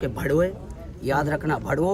के भड़वे, याद रखना भड़वो,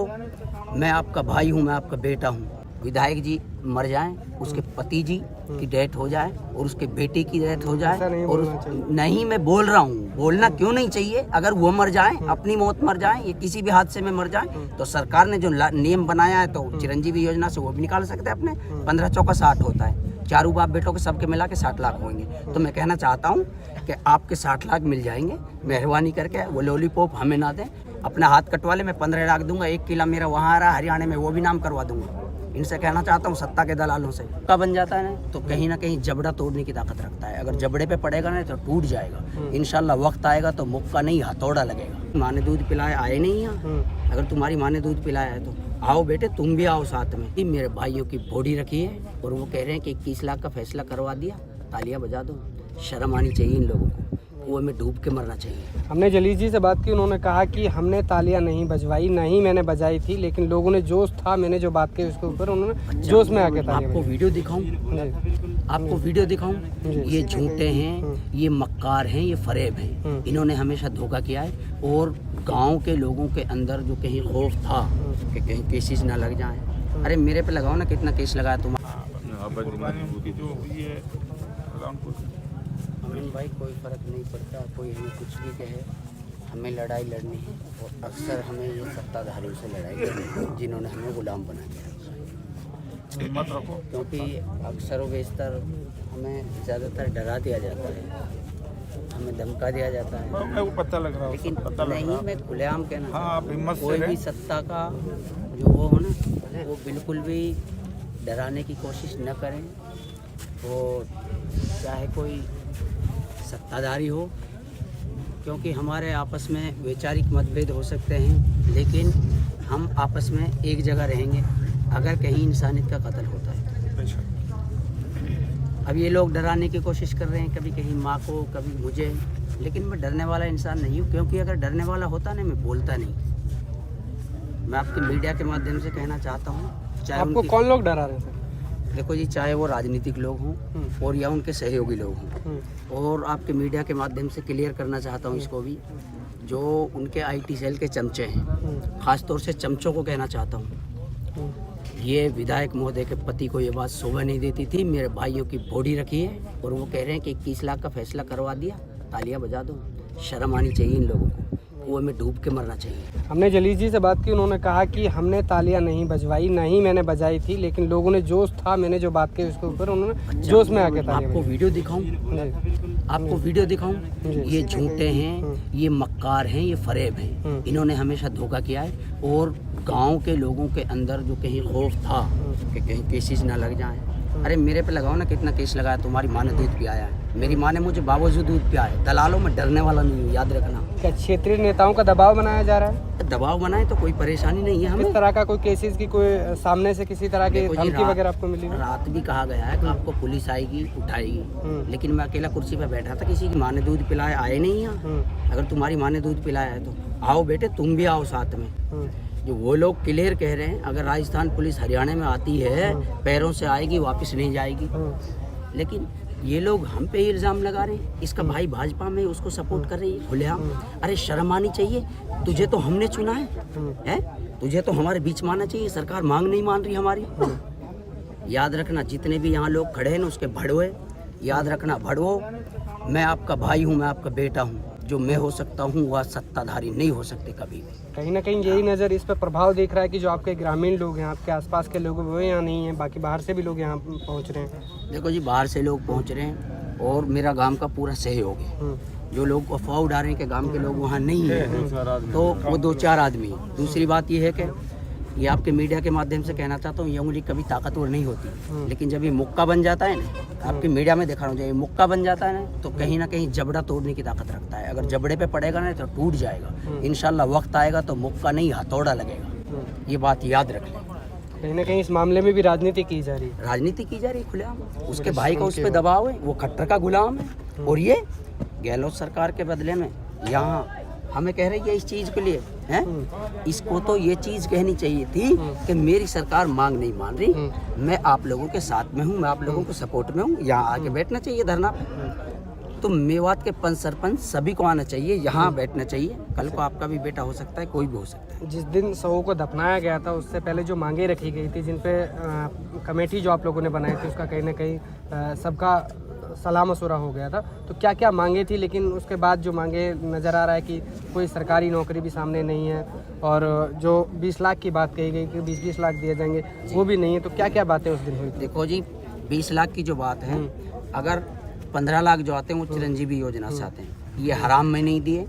मैं आपका भाई हूँ, मैं आपका बेटा हूँ। विधायक जी मर जाएं, उसके पति जी की डेथ हो जाए और उसके बेटे की डेथ हो जाए और नहीं, मैं बोल रहा हूँ, बोलना क्यों नहीं चाहिए। अगर वो मर जाए, अपनी मौत मर जाए, ये किसी भी हादसे में मर जाए, तो सरकार ने जो नियम बनाया है तो चिरंजीवी योजना से वो भी निकाल सकते हैं अपने। 15 चौका 60 होता है, चारों बाप बेटों के सबके मिला के 60 लाख होंगे। तो मैं कहना चाहता हूँ कि आपके 60 लाख मिल जाएंगे, मेहरबानी करके वो लॉलीपॉप हमें ना दें। अपना हाथ कटवा ले, मैं 15 लाख दूंगा। 1 किला मेरा वहाँ आ रहा है हरियाणा में, वो भी नाम करवा दूंगा। इनसे कहना चाहता हूँ सत्ता के दलालों से, का बन जाता है ना तो कहीं ना कहीं जबड़ा तोड़ने की ताकत रखता है। अगर जबड़े पे पड़ेगा ना तो टूट जाएगा। इंशाल्लाह वक्त आएगा तो मुक्का नहीं हथौड़ा लगेगा। माँ ने दूध पिलाया, आए नहीं यहाँ। अगर तुम्हारी माँ ने दूध पिलाया है तो आओ बेटे, तुम भी आओ साथ में। मेरे भाइयों की बॉडी रखी है और वो कह रहे हैं कि 21 लाख का फैसला करवा दिया, तालियां बजा दो। शर्म आनी चाहिए इन लोगों को, कुएं में डूब के मरना चाहिए। हमने जलील जी से बात की, उन्होंने कहा कि हमने तालियां नहीं बजवाई, नहीं मैंने बजाई थी, लेकिन लोगों ने जोश था, मैंने जो बात की उसके ऊपर उन्होंने जोश में आके तालियां आपको वीडियो दिखाऊं, आपको वीडियो दिखाऊं। ये झूठे हैं, ये मक्कार हैं, ये फरेब हैं। इन्होंने हमेशा धोखा किया है और गांव के लोगों के अंदर जो कहीं खौफ था कि कहीं केसेस ना लग जाए। अरे मेरे पे लगाओ ना, कितना केस लगाया तुम। अमीन भाई, कोई फ़र्क नहीं पड़ता, कोई हमें कुछ भी कहे, हमें लड़ाई लड़नी है और अक्सर हमें ये सत्ताधारियों से लड़ाई करनी है जिन्होंने हमें गुलाम बना दिया। मत रखो, क्योंकि अक्सर व बेशतर हमें ज़्यादातर डरा दिया जाता है, हमें धमका दिया जाता है। मैं वो पता लग रहा है, लेकिन नहीं, मैं खुलेआम कहना हाँ, कोई भी सत्ता का जो वो हो ना, वो बिल्कुल भी डराने की कोशिश न करें। और चाहे कोई सत्ताधारी हो, क्योंकि हमारे आपस में वैचारिक मतभेद हो सकते हैं, लेकिन हम आपस में एक जगह रहेंगे अगर कहीं इंसानियत का कत्ल होता है। अब ये लोग डराने की कोशिश कर रहे हैं, कभी कहीं माँ को, कभी मुझे, लेकिन मैं डरने वाला इंसान नहीं हूँ। क्योंकि अगर डरने वाला होता ना, मैं बोलता नहीं। मैं आपके मीडिया के माध्यम से कहना चाहता हूँ, चाहे आपको कौन लोग डरा रहे थे? देखो जी, चाहे वो राजनीतिक लोग हों और या उनके सहयोगी लोग हों, और आपके मीडिया के माध्यम से क्लियर करना चाहता हूँ इसको भी, जो उनके आईटी सेल के चमचे हैं, ख़ास तौर से चमचों को कहना चाहता हूँ, ये विधायक महोदय के पति को ये बात शोभा नहीं देती थी। मेरे भाइयों की बॉडी रखी है और वो कह रहे हैं कि 21 लाख का फैसला करवा दिया, तालियां बजा दो। शर्म आनी चाहिए इन लोगों को, कुएं में डूब के मरना चाहिए। हमने जलील जी से बात की, उन्होंने कहा कि हमने तालियां नहीं बजवाई, नहीं मैंने बजाई थी, लेकिन लोगों ने जोश था, मैंने जो बात की उसके ऊपर उन्होंने जोश में आके तालियां आपको वीडियो दिखाऊं, आपको वीडियो दिखाऊं। ये झूठे हैं, ये मक्कार हैं, ये फरेब हैं। इन्होंने हमेशा धोखा किया है और गांव के लोगों के अंदर जो कहीं खौफ था कि कहीं केसेस ना लग जाए। अरे मेरे पे लगाओ ना, कितना केस लगाया। तुम्हारी माँ ने दूध पियाया है, मेरी माँ ने मुझे बावजूद दूध पिया है। दलालों में डरने वाला नहीं हूँ, याद रखना। क्या क्षेत्रीय नेताओं का दबाव बनाया जा रहा है? दबाव बनाए तो कोई परेशानी नहीं है हमें। इस तरह का कोई केसेस की कोई सामने से किसी तरह की धमकी वगैरह आपको मिली? रात भी कहा गया है कि आपको पुलिस आएगी, उठाएगी, लेकिन मैं अकेला कुर्सी पे बैठा था। किसी की माँ ने दूध पिलाया, आए नहीं यहाँ। अगर तुम्हारी माँ ने दूध पिलाया है तो आओ बेटे, तुम भी आओ साथ में। जो वो लोग क्लियर कह रहे हैं, अगर राजस्थान पुलिस हरियाणा में आती है, पैरों से आएगी, वापस नहीं जाएगी। लेकिन ये लोग हम पे ही इल्ज़ाम लगा रहे हैं। इसका भाई भाजपा में उसको सपोर्ट कर रही है खुलेआम। अरे शर्म आनी चाहिए, तुझे तो हमने चुना है? तुझे तो हमारे बीच में आना चाहिए। सरकार मांग नहीं मान रही हमारी। याद रखना, जितने भी यहाँ लोग खड़े हैं ना, उसके भड़वे, याद रखना भड़वो, मैं आपका भाई हूँ, मैं आपका बेटा हूँ। जो मैं हो सकता हूँ वह सत्ताधारी नहीं हो सकते कभी भी। कहीं ना कहीं यही नज़र इस पर प्रभाव दिख रहा है कि जो आपके ग्रामीण लोग हैं, आपके आसपास के लोग, वो यहाँ नहीं हैं, बाकी बाहर से भी लोग यहाँ पहुँच रहे हैं। देखो जी, बाहर से लोग पहुँच रहे हैं और मेरा गांव का पूरा सहयोग है। जो लोग अफवाह उड़ा रहे हैं कि गांव के लोग वहाँ नहीं हैं, तो वो 2-4 आदमी हैं। दूसरी बात ये है कि ये आपके मीडिया के माध्यम से कहना चाहता हूँ, ये उंगली कभी ताकतवर नहीं होती, लेकिन जब ये मुक्का बन जाता है ना, आपके मीडिया में दिखा रहा हूँ, जब ये मुक्का बन जाता है ना तो कहीं ना कहीं जबड़ा तोड़ने की ताकत रखता है। अगर जबड़े पे पड़ेगा ना तो टूट जाएगा। इंशाल्लाह वक्त आएगा तो मुक्का नहीं हथौड़ा लगेगा। ये बात याद रख लें। कहीं ना कहीं इस मामले में भी राजनीति की जा रही है। राजनीति की जा रही है खुलेआम। उसके भाई का उस पर दबाव है, वो खट्टर का गुलाम है। और ये गहलोत सरकार के बदले में यहाँ हमें कह रही है इस चीज़ के लिए हैं। इसको तो ये चीज़ कहनी चाहिए थी कि मेरी सरकार मांग नहीं मान रही, मैं आप लोगों के साथ में हूँ, मैं आप लोगों को सपोर्ट में हूँ, यहाँ आके बैठना चाहिए धरना पे। तो मेवात के पंच सरपंच सभी को आना चाहिए, यहाँ बैठना चाहिए। कल को आपका भी बेटा हो सकता है, कोई भी हो सकता है। जिस दिन शवों को दफनाया गया था उससे पहले जो मांगे रखी गई थी, जिन पे कमेटी जो आप लोगों ने बनाई थी, उसका कहीं ना कहीं सबका सलाह मशुरा हो गया था, तो क्या क्या मांगे थी, लेकिन उसके बाद जो मांगे नज़र आ रहा है कि कोई सरकारी नौकरी भी सामने नहीं है, और जो 20 लाख की बात कही गई कि 20-20 लाख दिए जाएंगे, वो भी नहीं है। तो क्या क्या बातें उस दिन हुई थी? देखो जी, 20 लाख की जो बात है, अगर 15 लाख जो आते हैं वो चिरंजीवी योजना से आते हैं। ये हराम में नहीं दिए।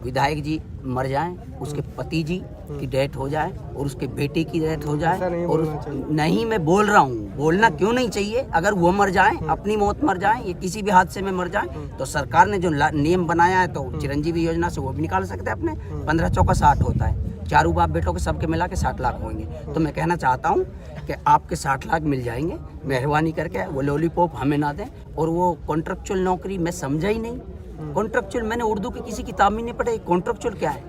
विधायक जी मर जाएं, उसके पति जी की डेथ हो जाए और उसके बेटे की डेथ हो जाए, और नहीं, मैं बोल रहा हूँ, बोलना क्यों नहीं चाहिए। अगर वो मर जाए, अपनी मौत मर जाए, या किसी भी हादसे में मर जाए, तो सरकार ने जो नियम बनाया है तो चिरंजीवी योजना से वो भी निकाल सकते हैं अपने। 15 चौका 60 होता है, चारों बाप बेटों के सबके मिला के 60 लाख होंगे। तो मैं कहना चाहता हूँ कि आपके 60 लाख मिल जाएंगे, मेहरबानी करके वो लॉलीपॉप हमें ना दें। और वो कॉन्ट्रेक्चुअल नौकरी मैं समझा ही नहीं। कॉन्ट्रेक्चुअल मैंने उर्दू की किसी किताब में नहीं पढ़ा। कॉन्ट्रेक्चुअल क्या है?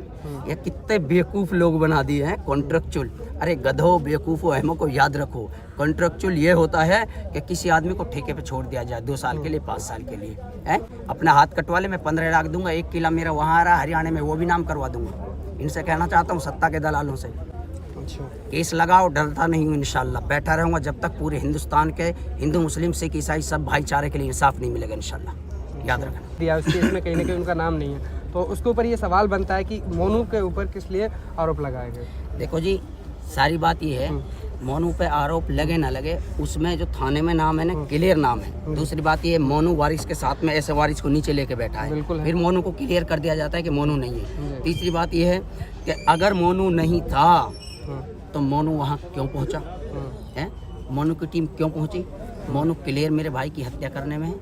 ये कितने बेवकूफ़ लोग बना दिए हैं कॉन्ट्रेक्चुअल। अरे गधो, बेवकूफ़ो, अहमों को याद रखो। कॉन्ट्रेक्चुअल ये होता है कि किसी आदमी को ठेके पे छोड़ दिया जाए 2 साल के लिए, 5 साल के लिए, है। अपना हाथ कटवा ले, मैं 15 लाख दूंगा, 1 किला मेरा वहाँ आ रहा है हरियाणा में, वो भी नाम करवा दूंगा। इनसे कहना चाहता हूँ, सत्ता के दलालों से, अच्छा, केस लगाओ, डरता नहीं हूँ। इंशाल्लाह बैठा रहूँगा जब तक पूरे हिंदुस्तान के हिंदू, मुस्लिम, सिख, ईसाई सब भाईचारे के लिए इंसाफ नहीं मिलेगा। इंशाल्लाह याद रखना। दिया उस केस में कहीं ना कहीं उनका नाम नहीं है, तो उसके ऊपर ये सवाल बनता है कि मोनू के ऊपर किस लिए आरोप लगाए गए? देखो जी, सारी बात ये है, मोनू पे आरोप लगे ना लगे, उसमें जो थाने में नाम है ना, क्लियर नाम है। दूसरी बात ये, मोनू वारिस के साथ में ऐसे वारिस को नीचे लेके बैठा है, बिल्कुल है। फिर मोनू को क्लियर कर दिया जाता है कि मोनू नहीं है। तीसरी बात ये है कि अगर मोनू नहीं था तो मोनू वहाँ क्यों पहुँचा है? मोनू की टीम क्यों पहुँची? मोनू क्लियर मेरे भाई की हत्या करने में है।